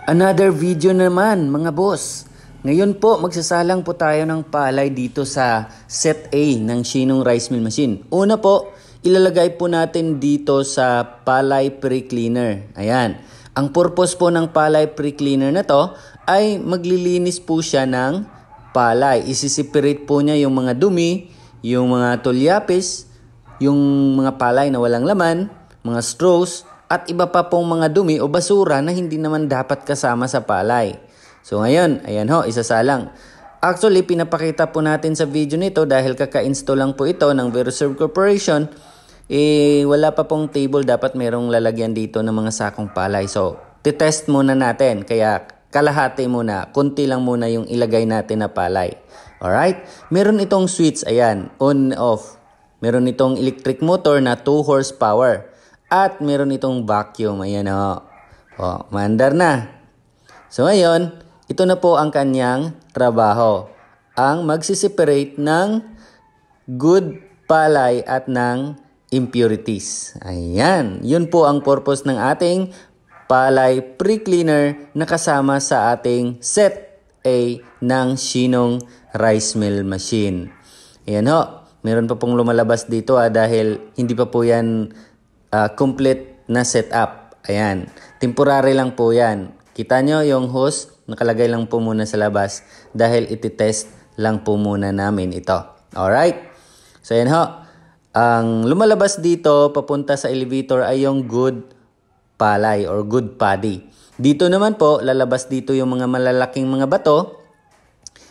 Another video naman mga boss. Ngayon po magsasalang po tayo ng palay dito sa set A ng Shinong Rice Mill Machine. Una po, ilalagay po natin dito sa palay pre-cleaner. Ayan. Ang purpose po ng palay pre-cleaner na to ay maglilinis po siya ng palay. Isi-separate po niya yung mga dumi, yung mga tulyapis, yung mga palay na walang laman, mga straws, at iba pa pong mga dumi o basura na hindi naman dapat kasama sa palay. So ngayon, ayan ho, isasalang. Actually, pinapakita po natin sa video nito dahil kaka-install lang po ito ng Veroserve Corporation. Wala pa pong table, dapat merong lalagyan dito ng mga sakong palay. So, titest muna natin. Kaya kalahati muna, konti lang muna yung ilagay natin na palay. Alright? Meron itong switch, ayan, on off. Meron itong electric motor na 2 horsepower. At meron itong vacuum. Ayan o. O, maandar na. So ngayon, ito na po ang kanyang trabaho. Ang magsiseparate ng good palay at ng impurities. Ayan. Yun po ang purpose ng ating palay pre-cleaner na kasama sa ating set A ng Shinong Rice Mill Machine. Ayan ho. Meron pa pong lumalabas dito dahil hindi pa po yan complete na setup. Ayan. Temporary lang po yan. Kita nyo yung hose, nakalagay lang po muna sa labas dahil ititest lang po muna namin ito. Alright? So yan ho. Ang lumalabas dito papunta sa elevator ay yung good palay or good paddy. Dito naman po, lalabas dito yung mga malalaking mga bato,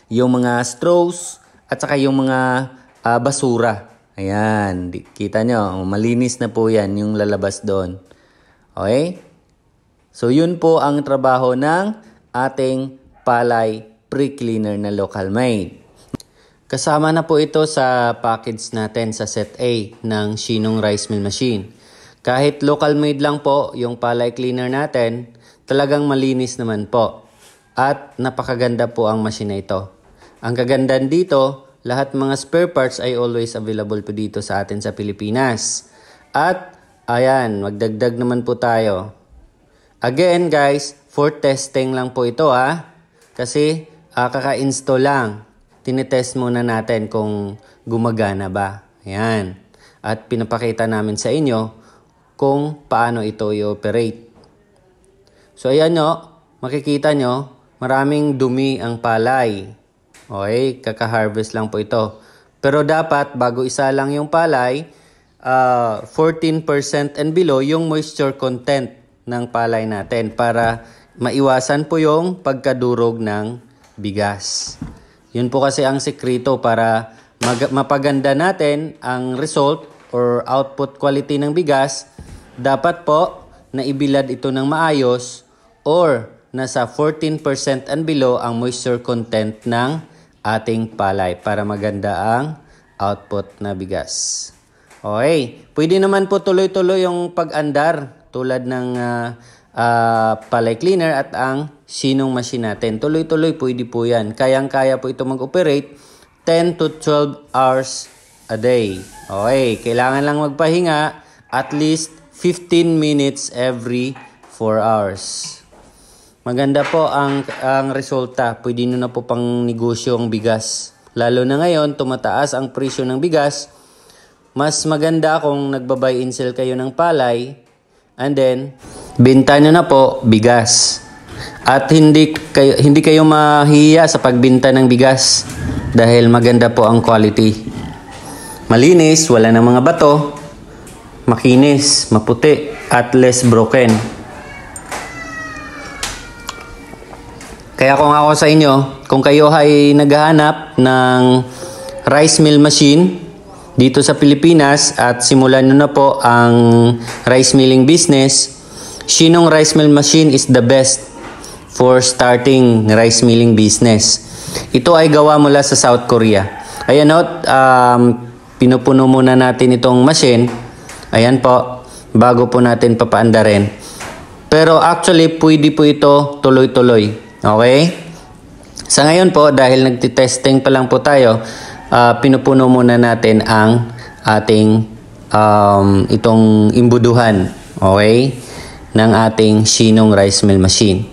yung mga straws, at saka yung mga basura. Ayan, kita nyo, malinis na po yan yung lalabas doon. Okay? So yun po ang trabaho ng ating palay pre-cleaner na local made. Kasama na po ito sa package natin sa set A ng Shinong Rice Mill Machine. Kahit local made lang po yung palay cleaner natin, talagang malinis naman po. At napakaganda po ang machine na ito. Ang kagandahan dito, lahat mga spare parts ay always available po dito sa atin sa Pilipinas. At ayan, magdagdag naman po tayo. Again guys, for testing lang po ito kasi kaka-install lang. Tinetest muna natin kung gumagana ba. Ayan. At pinapakita namin sa inyo kung paano ito i-operate. So ayan nyo, makikita nyo, maraming dumi ang palay. Okay, kaka-harvest lang po ito. Pero dapat, bago isa lang yung palay, 14% and below yung moisture content ng palay natin para maiwasan po yung pagkadurog ng bigas. Yun po kasi ang sekreto para mapaganda natin ang result or output quality ng bigas. Dapat po na ibilad ito ng maayos or nasa 14% and below ang moisture content ng ating palay para maganda ang output na bigas. Okay, pwede naman po tuloy-tuloy yung pag-andar tulad ng palay cleaner at ang Shinong machine natin. Tuloy-tuloy pwede po yan. Kayang-kaya po ito mag-operate 10 to 12 hours a day. Okay, kailangan lang magpahinga at least 15 minutes every 4 hours. Maganda po ang resulta. Pwede nyo na po pang negosyo ang bigas. Lalo na ngayon, tumataas ang presyo ng bigas. Mas maganda kung nagba-buy and sell kayo ng palay. And then, benta nyo na po bigas. At hindi kayo mahihiya sa pagbenta ng bigas. Dahil maganda po ang quality. Malinis, wala ng mga bato. Makinis, maputi, at less broken. Kaya kung ako sa inyo, kung kayo ay naghahanap ng rice mill machine dito sa Pilipinas at simulan nyo na po ang rice milling business, Shinong Rice Mill Machine is the best for starting rice milling business. Ito ay gawa mula sa South Korea. Ayan o, pinupuno muna natin itong machine. Ayan po, bago po natin papaandarin. Pero actually, pwede po ito tuloy-tuloy. Okay? Sa ngayon po, dahil nagtitesting pa lang po tayo, pinupuno muna natin ang ating itong imbuduhan, okay, ng ating Shinong Rice Mill Machine.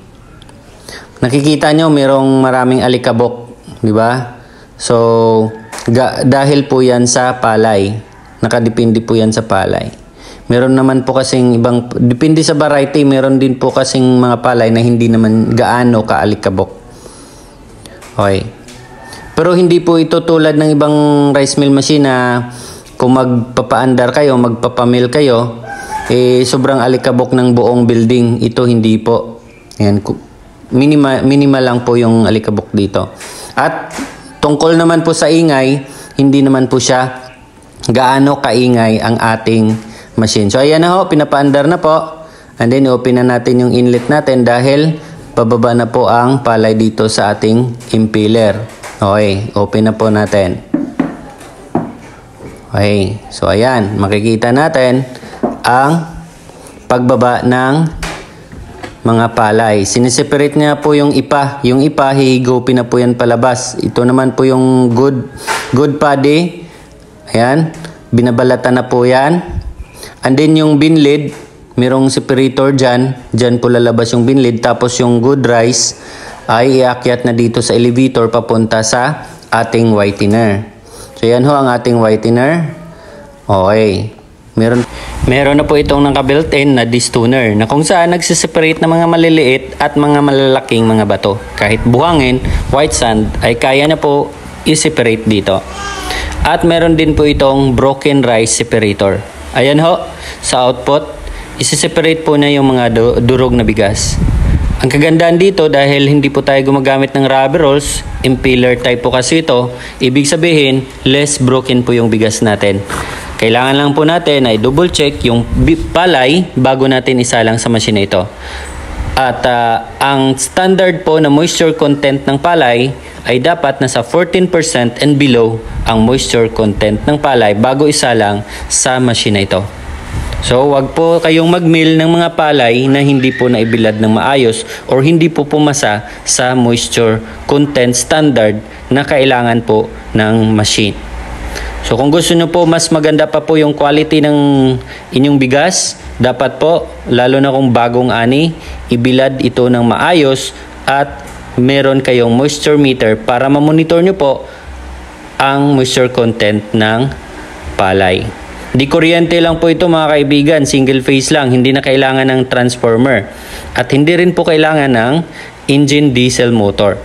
nakikita nyo merong maraming alikabok, di ba? So, dahil po yan sa palay. Nakadepende po yan sa palay. Meron naman po kasing ibang, depende sa variety, meron din po kasing mga palay na hindi naman gaano kaalikabok. Okay. Pero hindi po ito tulad ng ibang rice mill machine na kung magpapaandar kayo, magpapamill kayo, sobrang alikabok ng buong building. Ito hindi po. Ayan, minimal lang po yung alikabok dito. At tungkol naman po sa ingay, hindi naman po siya gaano kaingay ang ating machine. So ayan na ho, pinapaandar na po. And then open na natin yung inlet natin dahil pababa na po ang palay dito sa ating impeller. Okay, open na po natin. Okay, so ayan, makikita natin ang pagbaba ng mga palay. Sineseparate niya po yung ipa. Yung ipa, hihigupin na po yan palabas. Ito naman po yung good paddy. Ayan, binabalatan na po yan. And then yung bin lid, merong separator dyan. Dyan po lalabas yung bin lid. Tapos yung good rice ay iakyat na dito sa elevator papunta sa ating whitener. So yan ho ang ating whitener. Okay. Meron na po itong naka-built-in na distoner na kung saan nagsiseparate ng mga maliliit at mga malalaking mga bato. Kahit buhangin, white sand ay kaya na po i-separate dito. At meron din po itong broken rice separator. Ayan ho, sa output, isi-separate po na yung mga durog na bigas. Ang kagandaan dito dahil hindi po tayo gumagamit ng rubber rolls, impeller type po kasi ito, ibig sabihin, less broken po yung bigas natin. Kailangan lang po natin ay double check yung palay bago natin isalang sa machine ito. At ang standard po na moisture content ng palay ay dapat nasa 14% and below ang moisture content ng palay bago isalang sa machine ito. So, wag po kayong mag-mill ng mga palay na hindi po naibilad ng maayos or hindi po pumasa sa moisture content standard na kailangan po ng machine. So, kung gusto nyo po mas maganda pa po yung quality ng inyong bigas, dapat po, lalo na kung bagong ani, ibilad ito ng maayos at meron kayong moisture meter para ma-monitor nyo po ang moisture content ng palay. Di kuryente lang po ito mga kaibigan, single phase lang, hindi na kailangan ng transformer at hindi rin po kailangan ng engine diesel motor.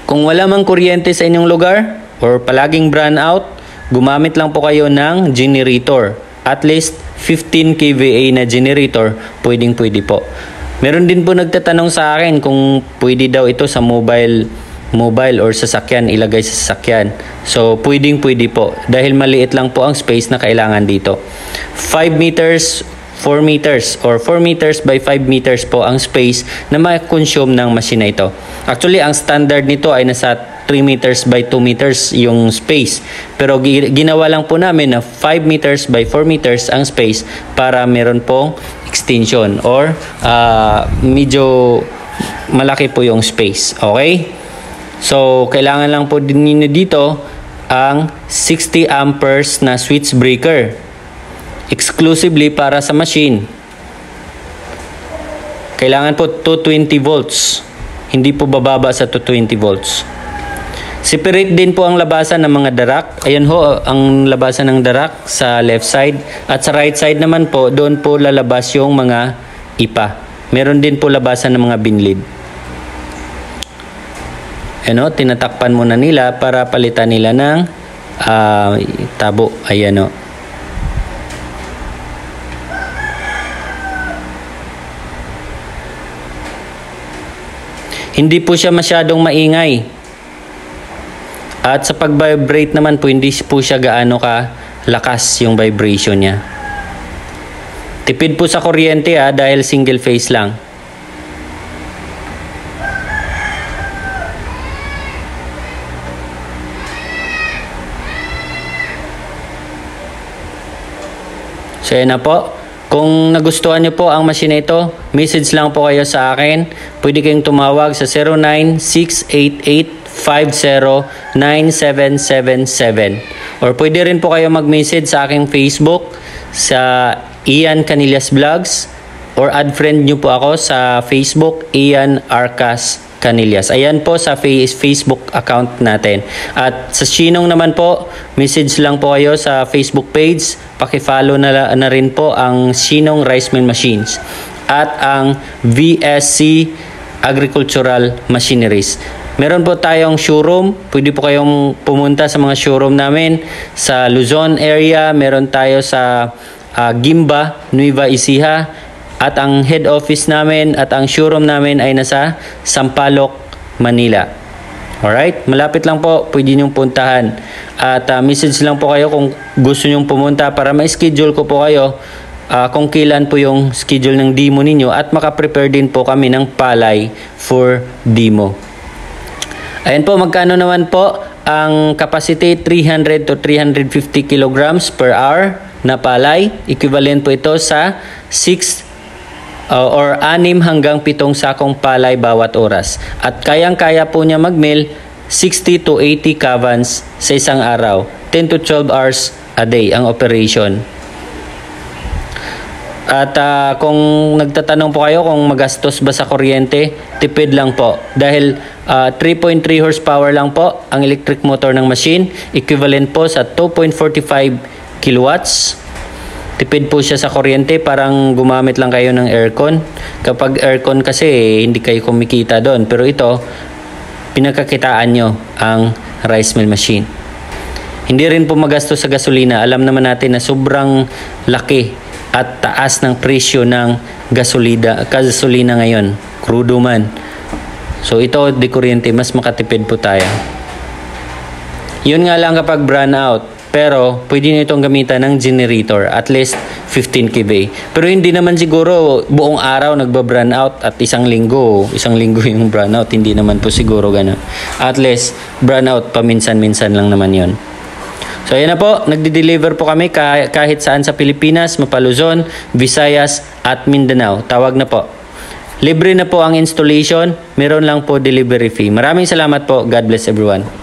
Kung wala mang kuryente sa inyong lugar or palaging brownout out, gumamit lang po kayo ng generator. At least 15 kVA na generator, pwede po. Meron din po nagtatanong sa akin kung pwede daw ito sa mobile or sasakyan, ilagay sa sasakyan. So, pwede po. Dahil maliit lang po ang space na kailangan dito. 5 meters, 4 meters, or 4 meters by 5 meters po ang space na ma-consume ng machine na ito. Actually, ang standard nito ay nasa 3 meters by 2 meters yung space. Pero ginawa lang po namin na 5 meters by 4 meters ang space para meron pong extension or medyo malaki po yung space. Okay? So, kailangan lang po din ninyo dito ang 60 amperes na switch breaker. Exclusively para sa machine. Kailangan po 220 volts. Hindi po bababa sa 220 volts. Separate din po ang labasan ng mga darak. Ayan ho, ang labasan ng darak sa left side. At sa right side naman po, doon po lalabas yung mga ipa. Meron din po labasan ng mga binlid. Ayan ho, tinatakpan muna nila para palitan nila ng tabo. Ayan ho. Hindi po siya masyadong maingay. At sa pag-vibrate naman po, hindi po siya gaano lakas yung vibration niya. Tipid po sa kuryente dahil single phase lang. So yan na po. Kung nagustuhan niyo po ang machine ito, message lang po kayo sa akin. Pwede kayong tumawag sa 0968850977 or pwede rin po kayo mag-message sa aking Facebook sa Ian Canillas Vlogs or add friend nyo po ako sa Facebook, Ian Arcas Canillas. Ayan po sa Facebook account natin. At sa Shinong naman po, message lang po kayo sa Facebook page. Paki-follow na rin po ang Shinong Rice Mill Machines at ang VSC Agricultural Machineries. Meron po tayong showroom. Pwede po kayong pumunta sa mga showroom namin sa Luzon area. Meron tayo sa Gimba, Nueva Ecija. At ang head office namin at ang showroom namin ay nasa Sampaloc, Manila. Alright? Malapit lang po. Pwede niyong puntahan. At message lang po kayo kung gusto niyong pumunta para ma-schedule ko po kayo kung kailan po yung schedule ng demo ninyo at makaprepare din po kami ng palay for demo. Ayan po, magkano naman po ang capacity 300 to 350 kilograms per hour na palay. Equivalent po ito sa 6 or 6 hanggang 7 sakong palay bawat oras. At kayang-kaya po niya mag-mill 60 to 80 kavans sa isang araw. 10 to 12 hours a day ang operation. At kung nagtatanong po kayo kung magastos ba sa kuryente, tipid lang po. Dahil 3.3 horsepower lang po ang electric motor ng machine. Equivalent po sa 2.45 kilowatts. Tipid po siya sa kuryente, parang gumamit lang kayo ng aircon. Kapag aircon kasi, hindi kayo kumikita doon. Pero ito, pinagkakitaan nyo ang rice mill machine. Hindi rin po magastos sa gasolina. Alam naman natin na sobrang laki at taas ng presyo ng gasolina ngayon. Crudo man. So ito, di kuryente, mas makatipid po tayo. Yun nga lang kapag brownout out. Pero pwede nyo itong gamitan ng generator. At least 15 kVA. Pero hindi naman siguro buong araw nagba-brown out at isang linggo yung brown out. Hindi naman po siguro ganun. At least brown out paminsan-minsan lang naman yun. So ayan na po, nagde-deliver po kami kahit saan sa Pilipinas, Mapaluzon, Visayas at Mindanao. Tawag na po. Libre na po ang installation, meron lang po delivery fee. Maraming salamat po. God bless everyone.